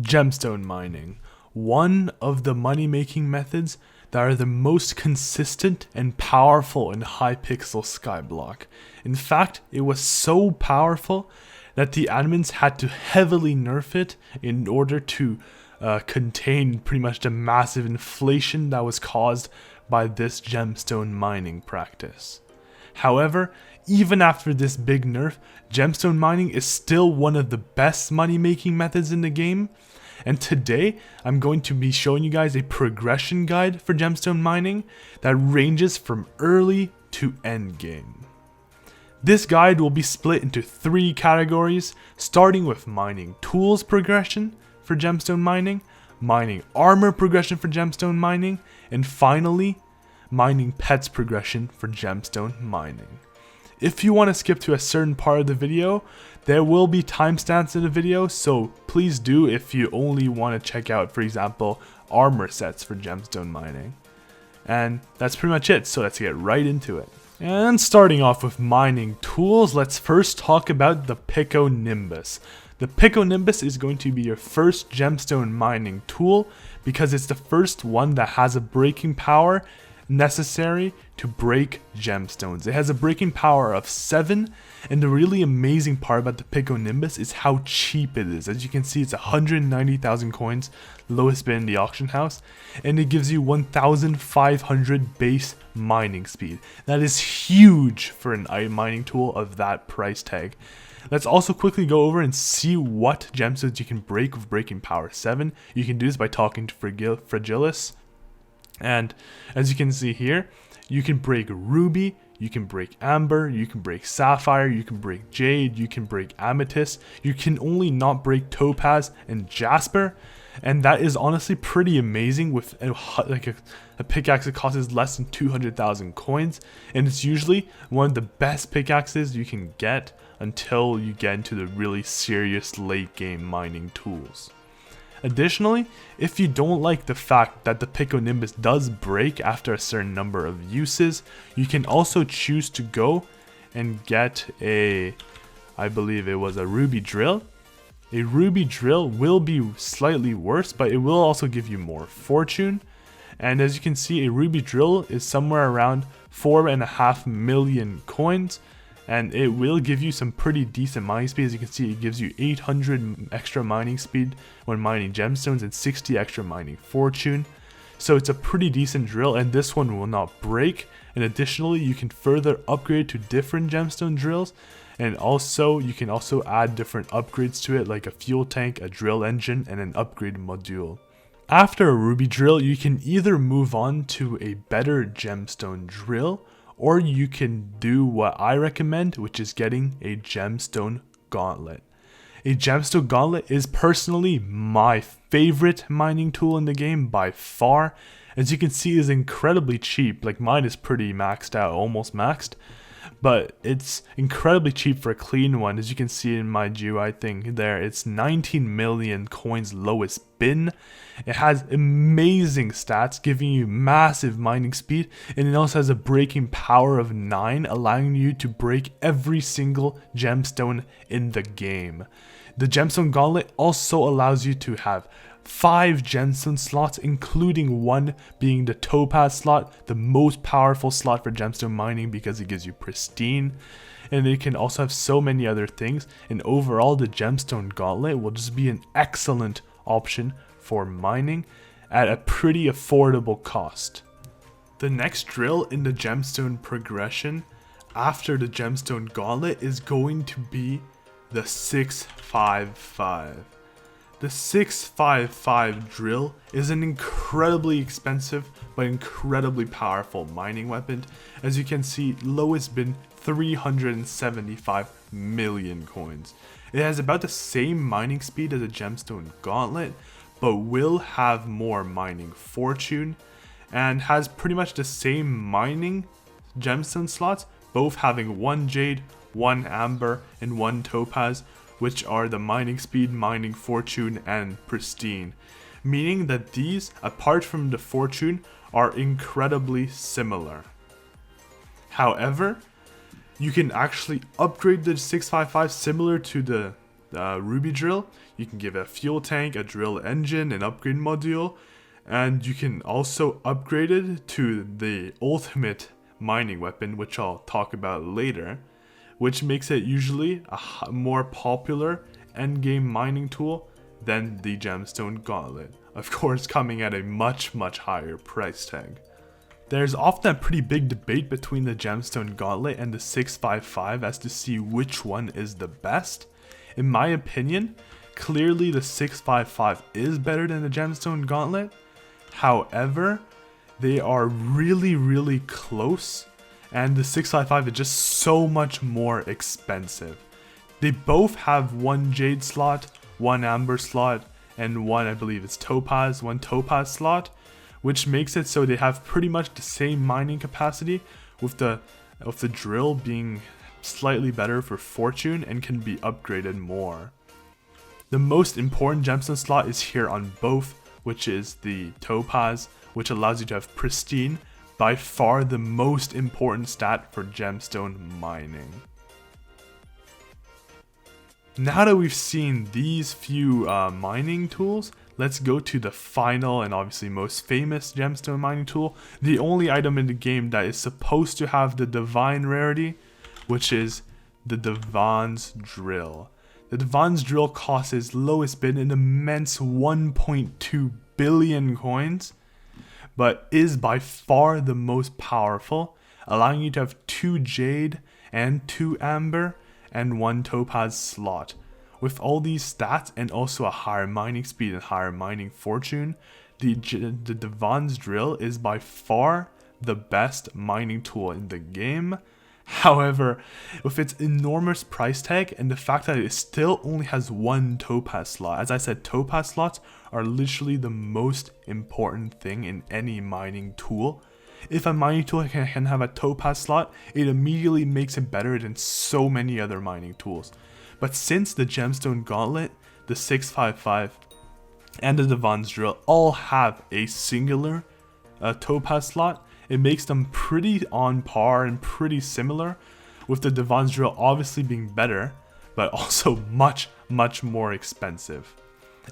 Gemstone mining, one of the money making methods that are the most consistent and powerful in Hypixel Skyblock. In fact, it was so powerful that the admins had to heavily nerf it in order to contain pretty much the massive inflation that was caused by this gemstone mining practice. However, even after this big nerf, gemstone mining is still one of the best money making methods in the game. And today, I'm going to be showing you guys a progression guide for gemstone mining that ranges from early to end game. This guide will be split into 3 categories, starting with mining tools progression for gemstone mining, mining armor progression for gemstone mining, and finally, mining pets progression for gemstone mining. If you want to skip to a certain part of the video, there will be timestamps in the video, so please do if you only want to check out, for example, armor sets for gemstone mining. And that's pretty much it, so let's get right into it. And starting off with mining tools, let's first talk about the Piconimbus. The Piconimbus is going to be your first gemstone mining tool because it's the first one that has a breaking power necessary to break gemstones. It has a breaking power of 7, and the really amazing part about the Piconimbus is how cheap it is. As you can see, it's 190,000 coins, lowest bid in the auction house, and it gives you 1,500 base mining speed. That is huge for an item mining tool of that price tag. Let's also quickly go over and see what gemstones you can break with breaking power 7. You can do this by talking to Fragilis. And as you can see here, you can break ruby, you can break amber, you can break sapphire, you can break jade, you can break amethyst. You can only not break topaz and jasper, and that is honestly pretty amazing with a pickaxe that costs less than 200,000 coins, and it's usually one of the best pickaxes you can get until you get into the really serious late game mining tools. Additionally, if you don't like the fact that the Piconimbus does break after a certain number of uses, you can also choose to go and get I believe it was a ruby drill. A ruby drill will be slightly worse, but it will also give you more fortune. And as you can see, a ruby drill is somewhere around 4.5 million coins. And it will give you some pretty decent mining speed. As you can see, it gives you 800 extra mining speed when mining gemstones and 60 extra mining fortune. So it's a pretty decent drill, and this one will not break. And additionally, you can further upgrade to different gemstone drills, and also you can also add different upgrades to it, like a fuel tank, a drill engine, and an upgrade module. After a ruby drill, you can either move on to a better gemstone drill, or you can do what I recommend, which is getting a gemstone gauntlet. A gemstone gauntlet is personally my favorite mining tool in the game by far. As you can see, it is incredibly cheap. Like, mine is pretty maxed out, almost maxed. But it's incredibly cheap for a clean one. As you can see in my GUI thing there, it's 19 million coins lowest bin. It has amazing stats, giving you massive mining speed, and it also has a breaking power of 9, allowing you to break every single gemstone in the game. The gemstone gauntlet also allows you to have 5 gemstone slots, including one being the topaz slot, the most powerful slot for gemstone mining because it gives you pristine, and it can also have so many other things. And overall, the gemstone gauntlet will just be an excellent option for mining at a pretty affordable cost. The next drill in the gemstone progression after the gemstone gauntlet is going to be the 655. The 655 drill is an incredibly expensive but incredibly powerful mining weapon. As you can see, lowest bid 375 million coins. It has about the same mining speed as a gemstone gauntlet, but will have more mining fortune, and has pretty much the same mining gemstone slots, both having 1 jade, 1 amber, and 1 topaz, which are the mining speed, mining fortune, and pristine, meaning that these, apart from the fortune, are incredibly similar. However, you can actually upgrade the 655 similar to the ruby drill. You can give it a fuel tank, a drill engine, an upgrade module, and you can also upgrade it to the ultimate mining weapon, which I'll talk about later, which makes it usually a more popular endgame mining tool than the Gemstone Gauntlet, of course coming at a much higher price tag. There's often a pretty big debate between the Gemstone Gauntlet and the 655 as to see which one is the best. In my opinion, clearly the 655 is better than the Gemstone Gauntlet. However, they are really close, and the 655 is just so much more expensive. They both have one jade slot, one amber slot, and one, I believe it's one topaz slot, which makes it so they have pretty much the same mining capacity, with the drill being slightly better for fortune and can be upgraded more. The most important gemstone slot is here on both, which is the topaz, which allows you to have pristine, by far the most important stat for gemstone mining. Now that we've seen these few mining tools, let's go to the final and obviously most famous gemstone mining tool, the only item in the game that is supposed to have the divine rarity, which is the divan's drill. The divan's drill costs its lowest bid an immense 1.2 billion coins, but is by far the most powerful, allowing you to have 2 jade and 2 amber and 1 topaz slot. With all these stats and also a higher mining speed and higher mining fortune, the divan's drill is by far the best mining tool in the game. However, with its enormous price tag and the fact that it still only has 1 topaz slot, as I said, topaz slots are literally the most important thing in any mining tool. If a mining tool can have a topaz slot, it immediately makes it better than so many other mining tools. But since the Gemstone Gauntlet, the 655, and the divan's drill all have a singular topaz slot, it makes them pretty on par and pretty similar, with the divan's drill obviously being better, but also much more expensive.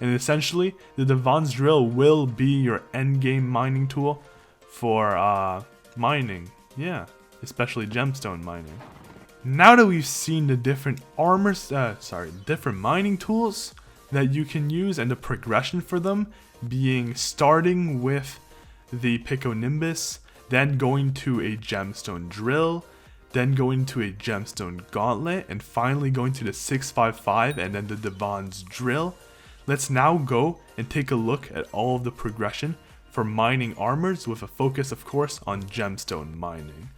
And essentially, the divan's drill will be your endgame mining tool for mining, especially gemstone mining. Now that we've seen the different different mining tools that you can use and the progression for them, being starting with the Piconimbus, then going to a gemstone drill, then going to a gemstone gauntlet, and finally going to the 655 and then the divan's drill. Let's now go and take a look at all of the progression for mining armors, with a focus of course on gemstone mining.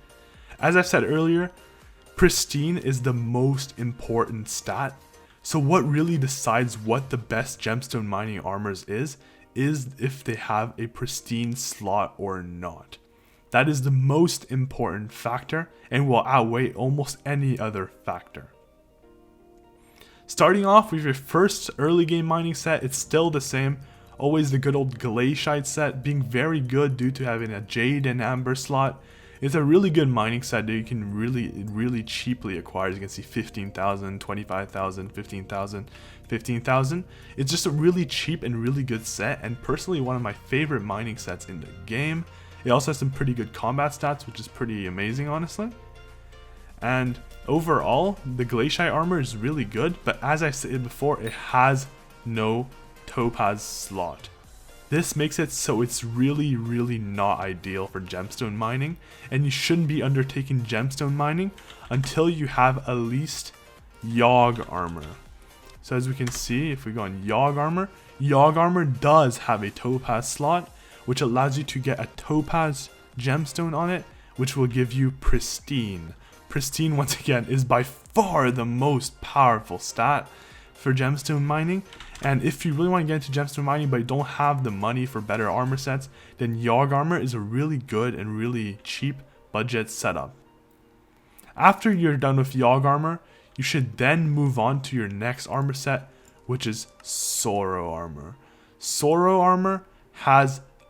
As I said earlier, pristine is the most important stat, so what really decides what the best gemstone mining armors is if they have a pristine slot or not. That is the most important factor and will outweigh almost any other factor. Starting off with your first early game mining set, it's still the same. Always the good old glacite set, being very good due to having a jade and amber slot. It's a really good mining set that you can really cheaply acquire. As you can see, 15,000, 25,000, 15,000, 15,000. It's just a really cheap and really good set, and personally one of my favorite mining sets in the game. It also has some pretty good combat stats, which is pretty amazing, honestly. And overall, the glacite armor is really good, but as I said before, it has no topaz slot. This makes it so it's really not ideal for gemstone mining, and you shouldn't be undertaking gemstone mining until you have at least Yogg armor. So as we can see, if we go on Yogg armor does have a topaz slot, which allows you to get a topaz gemstone on it, which will give you pristine. Pristine, once again, is by far the most powerful stat for gemstone mining, and if you really want to get into gemstone mining but you don't have the money for better armor sets, then Yogg armor is a really good and really cheap budget setup. After you're done with Yogg armor, you should then move on to your next armor set, which is Sorrow armor. Sorrow armor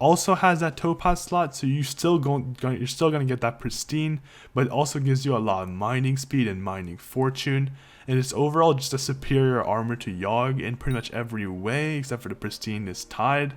also has that topaz slot, so you're still gonna get that pristine, but it also gives you a lot of mining speed and mining fortune. and it's overall just a superior armor to Yogg in pretty much every way, except for the pristine is tied.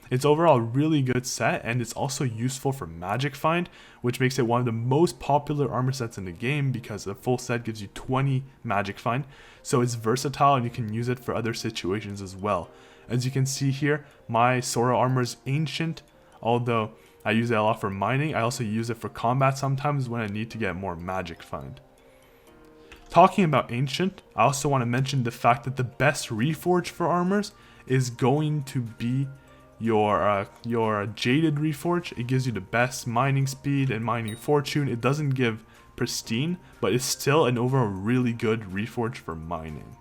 It's overall a really good set, and it's also useful for magic find, which makes it one of the most popular armor sets in the game because the full set gives you 20 magic find. So it's versatile and you can use it for other situations as well. As you can see here, my Sora armor is ancient, although I use it a lot for mining. I also use it for combat sometimes when I need to get more magic find. Talking about ancient, I also want to mention the fact that the best reforge for armors is going to be your jaded reforge. It gives you the best mining speed and mining fortune. It doesn't give pristine, but it's still an overall really good reforge for mining.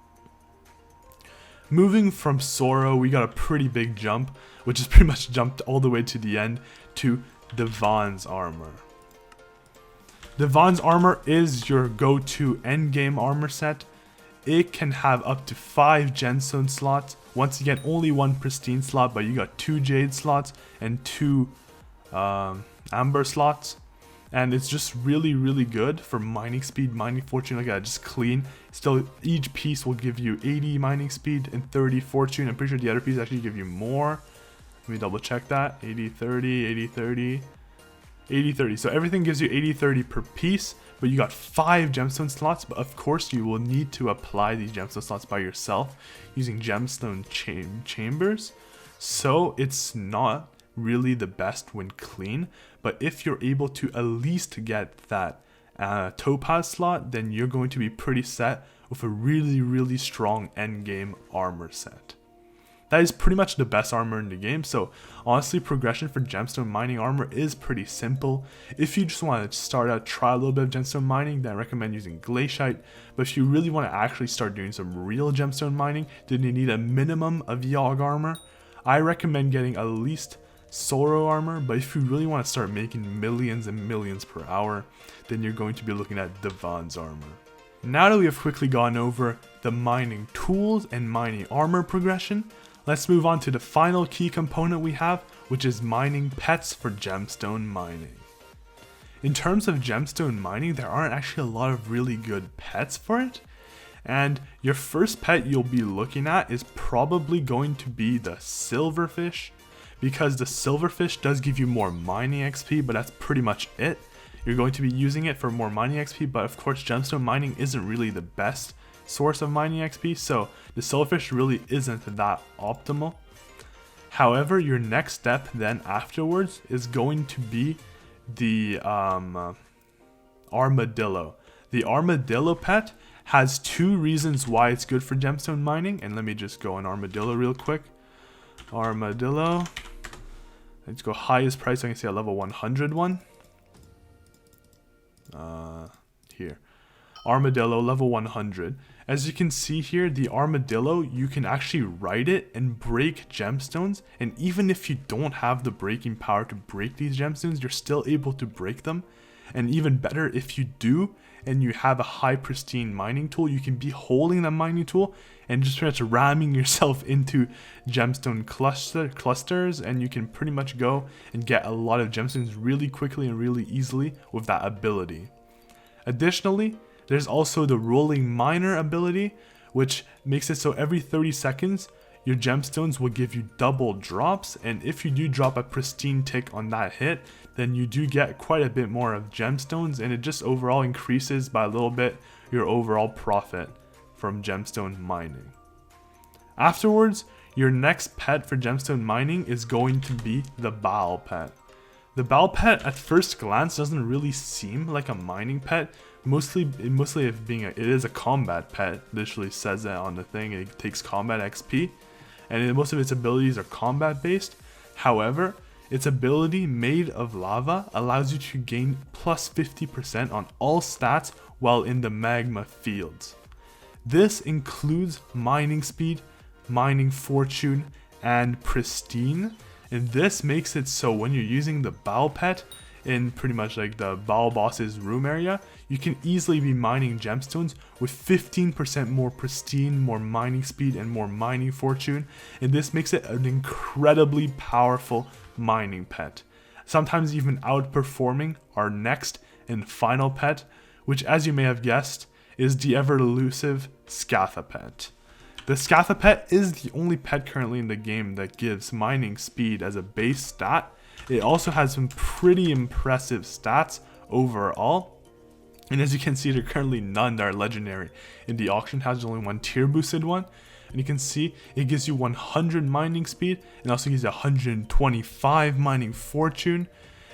Moving from Sora, we got a pretty big jump, which is pretty much jumped all the way to the end, to Divan's armor. Divan's armor is your go-to endgame armor set. It can have up to 5 gemstone slots. Once again, only 1 pristine slot, but you got 2 jade slots and 2 amber slots. And it's just really good for mining speed, mining fortune. Look at that, just clean. Still, each piece will give you 80 mining speed and 30 fortune. I'm pretty sure the other piece actually give you more. Let me double check that. 80, 30, 80, 30, 80, 30. So everything gives you 80, 30 per piece, but you got 5 gemstone slots. But of course, you will need to apply these gemstone slots by yourself using gemstone chambers. So it's not really the best when clean, but if you're able to at least get that topaz slot, then you're going to be pretty set with a really strong endgame armor set. That is pretty much the best armor in the game, so honestly progression for gemstone mining armor is pretty simple. If you just want to start out, try a little bit of gemstone mining, then I recommend using glacite. But if you really want to actually start doing some real gemstone mining, then you need a minimum of Yogg armor. I recommend getting at least Sora armor, but if you really want to start making millions and millions per hour, then you're going to be looking at Divan's armor. Now that we have quickly gone over the mining tools and mining armor progression, let's move on to the final key component we have, which is mining pets for gemstone mining. In terms of gemstone mining, there aren't actually a lot of really good pets for it, and your first pet you'll be looking at is probably going to be the silverfish, because the silverfish does give you more mining XP, but that's pretty much it. You're going to be using it for more mining XP, but of course gemstone mining isn't really the best source of mining XP, so the silverfish really isn't that optimal. However, your next step then afterwards is going to be the armadillo. The armadillo pet has 2 reasons why it's good for gemstone mining, and let me just go on armadillo real quick. Armadillo, let's go highest price. I can see a level 100 one. Here, armadillo level 100. As you can see here, the armadillo, you can actually ride it and break gemstones, and even if you don't have the breaking power to break these gemstones, you're still able to break them. And even better, if you do and you have a high pristine mining tool, you can be holding that mining tool and just pretty much ramming yourself into gemstone clusters, and you can pretty much go and get a lot of gemstones really quickly and really easily with that ability. Additionally, there's also the rolling miner ability, which makes it so every 30 seconds your gemstones will give you double drops, and if you do drop a pristine tick on that hit, then you do get quite a bit more of gemstones, and it just overall increases by a little bit your overall profit from gemstone mining. Afterwards, your next pet for gemstone mining is going to be the Baal pet. The Baal pet at first glance doesn't really seem like a mining pet, mostly it is a combat pet. Literally says that on the thing. It takes combat XP, and most of its abilities are combat based. However, its ability Made of Lava allows you to gain plus 50% on all stats while in the magma fields. This includes mining speed, mining fortune, and pristine, and this makes it so when you're using the Baal pet in pretty much like the Baal boss's room area, you can easily be mining gemstones with 15% more pristine, more mining speed, and more mining fortune, and this makes it an incredibly powerful mining pet, sometimes even outperforming our next and final pet, which, as you may have guessed, is the ever elusive Scatha Pet. The Scatha Pet is the only pet currently in the game that gives mining speed as a base stat. It also has some pretty impressive stats overall. And as you can see, there are currently none that are legendary. In the auction house, there's only one tier boosted one. And you can see it gives you 100 mining speed and also gives you 125 mining fortune.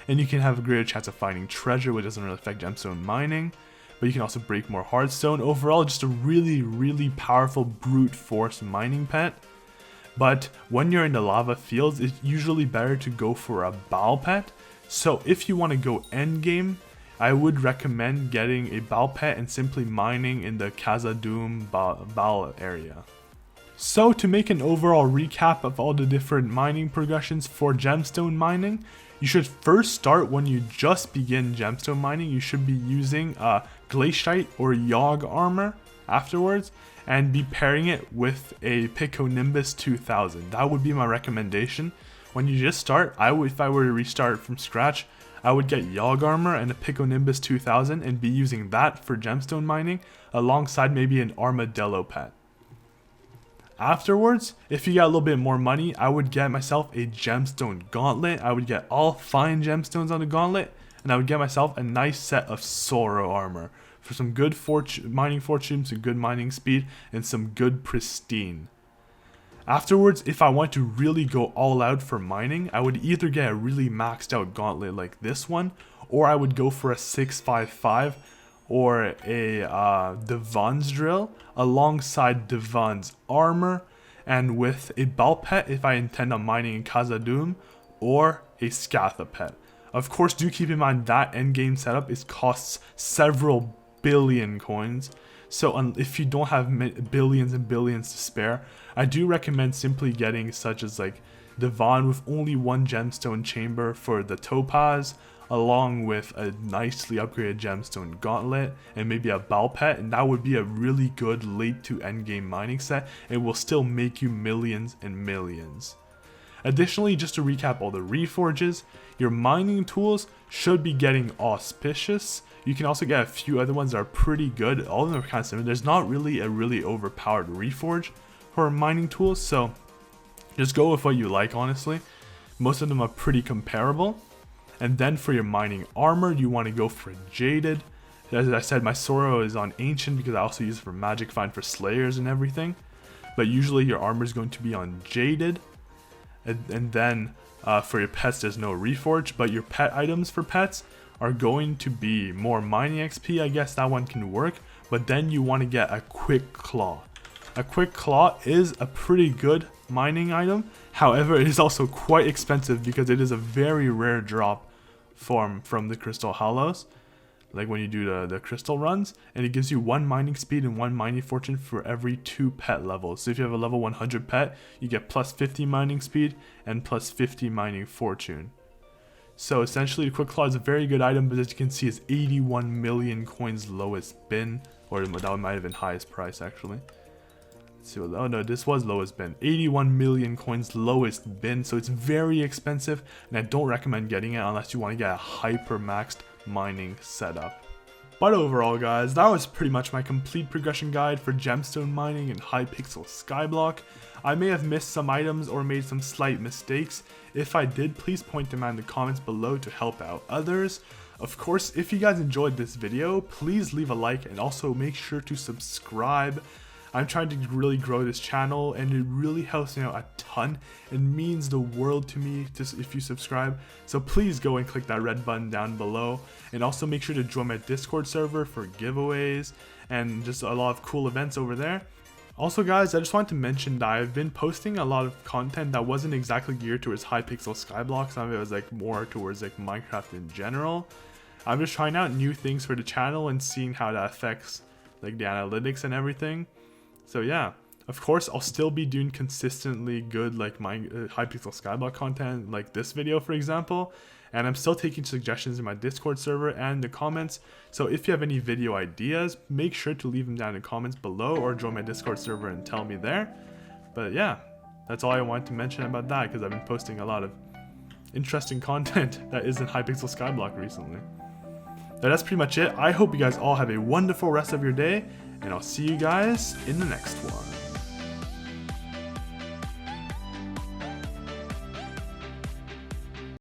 And you can have a greater chance of finding treasure, which doesn't really affect gemstone mining. But you can also break more hardstone. Overall, just a really powerful brute force mining pet. But when you're in the lava fields, it's usually better to go for a bow pet. So if you want to go end game, I would recommend getting a bow pet and simply mining in the Khazad-dûm bow area. So to make an overall recap of all the different mining progressions for gemstone mining, you should first start when you just begin gemstone mining. You should be using glacite or yog armor afterwards and be pairing it with a Piconimbus 2000. That would be my recommendation. When you just start, if I were to restart from scratch, I would get yog armor and a Piconimbus 2000 and be using that for gemstone mining alongside maybe an armadillo pet. Afterwards, if you got a little bit more money, I would get myself a gemstone gauntlet. I would get all fine gemstones on the gauntlet, and I would get myself a nice set of sorrow armor for some good mining fortune, some good mining speed, and some good pristine. Afterwards, if I want to really go all out for mining, I would either get a really maxed out gauntlet like this one, or I would go for a 655 or a divan's drill alongside divan's armor, and with a bow pet if I intend on mining in Khazad-dûm, or a Scatha pet. Of course, do keep in mind that endgame setup costs several billion coins, so if you don't have billions and billions to spare, I do recommend simply getting such as like divan with only one gemstone chamber for the topaz, along with a nicely upgraded gemstone gauntlet and maybe a bow pet, and that would be a really good late to end game mining set. It will still make you millions and millions. Additionally, just to recap all the reforges, your mining tools should be getting auspicious. You can also get a few other ones that are pretty good. All of them are kind of similar. There's not really a really overpowered reforge for mining tools, so just go with what you like, honestly. Most of them are pretty comparable. And then for your mining armor, you want to go for jaded. As I said, my sorrow is on ancient because I also use it for magic find for slayers and everything. But usually your armor is going to be on jaded. And then for your pets, there's no reforge, but your pet items for pets are going to be more mining XP. I guess that one can work. But then you want to get a quick claw. A quick claw is a pretty good mining item. However, it is also quite expensive because it is a very rare drop from the crystal hallows, like when you do the crystal runs, and it gives you 1 mining speed and 1 mining fortune for every 2 pet levels. So if you have a level 100 pet, you get plus 50 mining speed and plus 50 mining fortune. So essentially, the quick claw is a very good item, but as you can see, it's 81 million coins lowest bin, or that might have been highest price actually. Let's see what, oh no, this was lowest bin. 81 million coins lowest bin, so it's very expensive, and I don't recommend getting it unless you want to get a hyper maxed mining setup. But overall, guys, that was pretty much my complete progression guide for gemstone mining in Hypixel Skyblock. I may have missed some items or made some slight mistakes. If I did, please point them out in the comments below to help out others. Of course, if you guys enjoyed this video, please leave a like and also make sure to subscribe. I'm trying to really grow this channel, and it really helps me out a ton. It means the world to me if you subscribe. So please go and click that red button down below, and also make sure to join my Discord server for giveaways and just a lot of cool events over there. Also, guys, I just wanted to mention that I've been posting a lot of content that wasn't exactly geared towards Hypixel Skyblock. Some of it was like more towards like Minecraft in general. I'm just trying out new things for the channel and seeing how that affects like the analytics and everything. So yeah, of course, I'll still be doing consistently good like my Hypixel Skyblock content, like this video for example, and I'm still taking suggestions in my Discord server and the comments. So if you have any video ideas, make sure to leave them down in the comments below or join my Discord server and tell me there. But yeah, that's all I wanted to mention about that, because I've been posting a lot of interesting content that isn't Hypixel Skyblock recently. that's pretty much it. I hope you guys all have a wonderful rest of your day, and I'll see you guys in the next one.